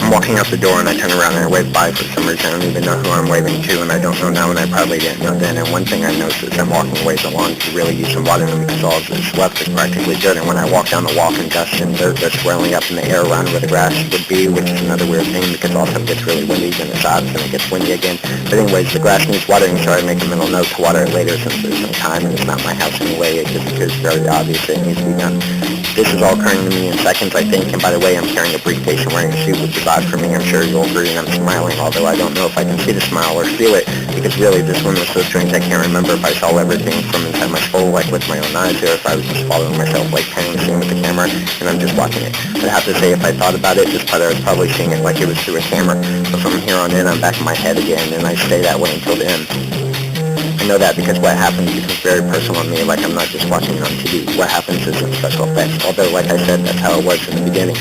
I'm walking out the door and I turn around and I wave bye for some reason. I don't even know who I'm waving to, and I don't know now, and I probably didn't know then. And one thing I noticed is I'm walking ways along to really use some water them because all that's left is practically dirt. And when I walk down the walk and dust and dirt that's swirling up in the air around where the grass would be, which is another weird thing because also it gets really windy and it stops and it gets windy again. But anyways, the grass needs watering, so I make a mental note to water it later since there's some time and it's not my house anyway. It just appears very obvious that it needs to be done. This is all occurring to me in seconds, I think, and by the way, I'm carrying a briefcase and wearing a suit, which is odd for me. I'm sure you'll agree, and I'm smiling, although I don't know if I can see the smile or feel it, because really, this one was so strange I can't remember if I saw everything from inside my soul, like with my own eyes, or if I was just following myself, like paying the scene with the camera, and I'm just watching it. But I have to say, if I thought about it, this part I was probably seeing it like it was through a camera. But from here on in, I'm back in my head again, and I stay that way until the end. I know that because what happens becomes very personal to me, like I'm not just watching it on TV. What happens is in special effects, although like I said, that's how it was in the beginning.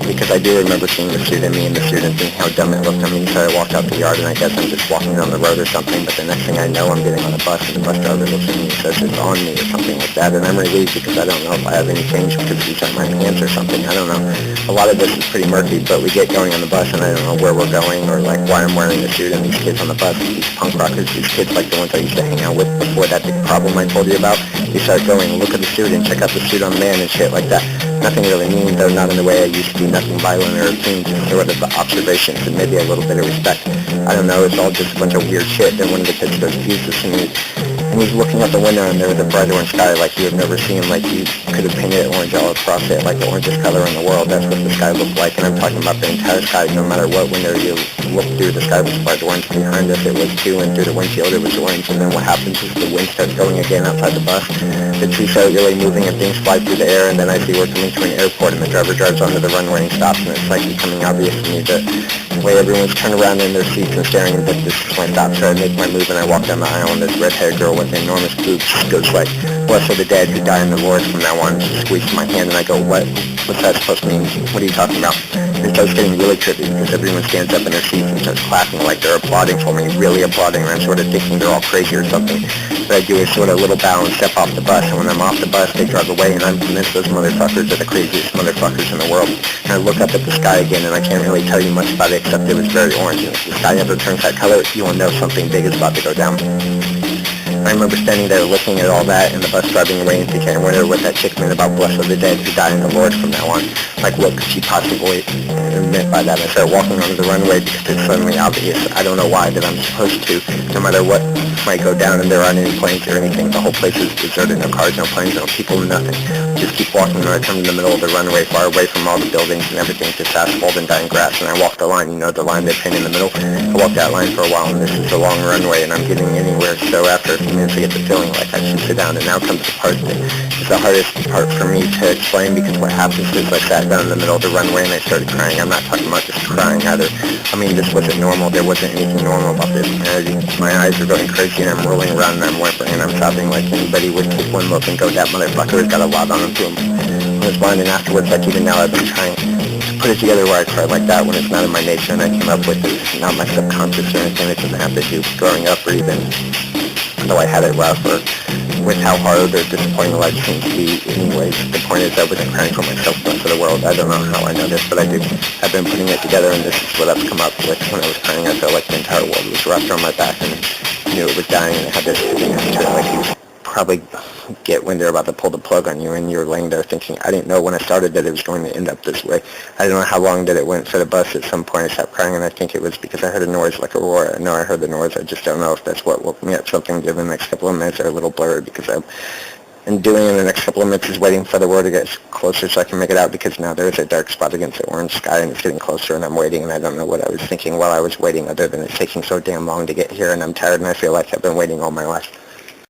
Because I do remember seeing the suit in me and the suit and thinking how dumb it looked. I mean, so I walked out the yard and I guess I'm just walking down the road or something, but the next thing I know I'm getting on a bus and the bus driver looks at me and says it's on me or something like that, and I'm relieved because I don't know if I have any change because these are my pants or something. I don't know. A lot of this is pretty murky, but we get going on the bus and I don't know where we're going or like why I'm wearing the suit, and these kids on the bus, these punk rockers, these kids like the ones I used to hang out with before that big problem I told you about, they start going, look at the suit and check out the suit on the man and shit like that. Nothing really mean, though, not in the way I used to be, nothing violent or obscene, just sort of the observations and maybe a little bit of respect. I don't know, it's all just a bunch of weird shit. Then one of the kids goes, Jesus, and he's looking out the window and there was a bright orange sky like you have never seen, like you could have painted it orange all across it, like the orangest color in the world. That's what the sky looked like, and I'm talking about the entire sky. No matter what window you look through, the sky was bright orange. Behind us it was too, and through the windshield it was orange. And then what happens is the wind starts going again outside the bus. The trees start really moving and things fly through the air, and then I see we're coming to an airport and the driver drives onto the runway and stops, and it's like becoming obvious to me that the way everyone's turned around in their seats and staring, and that this is my stop. So I make my move and I walk down the aisle, and this red-haired girl with enormous boobs goes like, blessed are the dead who die in the Lord from now on. She squeezes my hand and I go, what's that supposed to mean? What are you talking about? It starts getting really trippy because everyone stands up in their seats and starts clapping like they're applauding for me, really applauding, and I'm sort of thinking they're all crazy or something. What I do is sort of a little bow and step off the bus, and when I'm off the bus, they drive away, and I'm convinced those motherfuckers are the craziest motherfuckers in the world. And I look up at the sky again, and I can't really tell you much about it except it was very orange, and if the sky ever turns that color, you will know something big is about to go down. I remember standing there looking at all that and the bus driving away and thinking, I wonder what that chick meant about blessed are the dead who die in the Lord from now on. Like, what could she possibly meant by that? I started walking onto the runway because it's suddenly obvious. I don't know why that I'm supposed to, no matter what might go down, and there aren't any planes or anything. The whole place is deserted, no cars, no planes, no people, nothing. Just keep walking, and I come to the middle of the runway, far away from all the buildings and everything, just asphalt and dying grass, and I walk the line, you know, the line they paint in the middle. I walk that line for a while, and this is a long runway, and I'm getting anywhere, so after a few minutes I get the feeling like I should sit down, and now comes the part that is the hardest part for me to explain, because what happens is I sat down in the middle of the runway and I started crying. I'm not talking about just crying either. I mean, this wasn't normal. There wasn't anything normal about this. My eyes are going crazy, and I'm rolling around, and I'm whimpering, and I'm sobbing like anybody would take one look and go, that motherfucker has got a lot on him to him. I was blind, and afterwards, like even now, I've been trying to put it together where I cry like that when it's not in my nature, and I came up with it, not my subconscious or anything. It doesn't have to do with growing up or even though I had it rough or with how hard or disappointing life seemed to be anyways. The point is I wasn't crying for myself but for the world. I don't know how I know this, but I do. I've been putting it together, and this is what I've come up with. When I was crying, I felt like the entire world was wrapped around my back, and I knew it was dying, and it had this feeling after it, like you probably get when they're about to pull the plug on you, and you're laying there thinking, I didn't know when I started that it was going to end up this way. I don't know how long that it went for the bus. At some point I stopped crying, and I think it was because I heard a noise like a roar. I know I heard the noise. I just don't know if that's what woke me up. Something given the next couple of minutes are a little blurry because I'm doing in the next couple of minutes is waiting for the word to get closer so I can make it out, because now there is a dark spot against the orange sky, and it's getting closer, and I'm waiting, and I don't know what I was thinking while I was waiting other than it's taking so damn long to get here, and I'm tired, and I feel like I've been waiting all my life.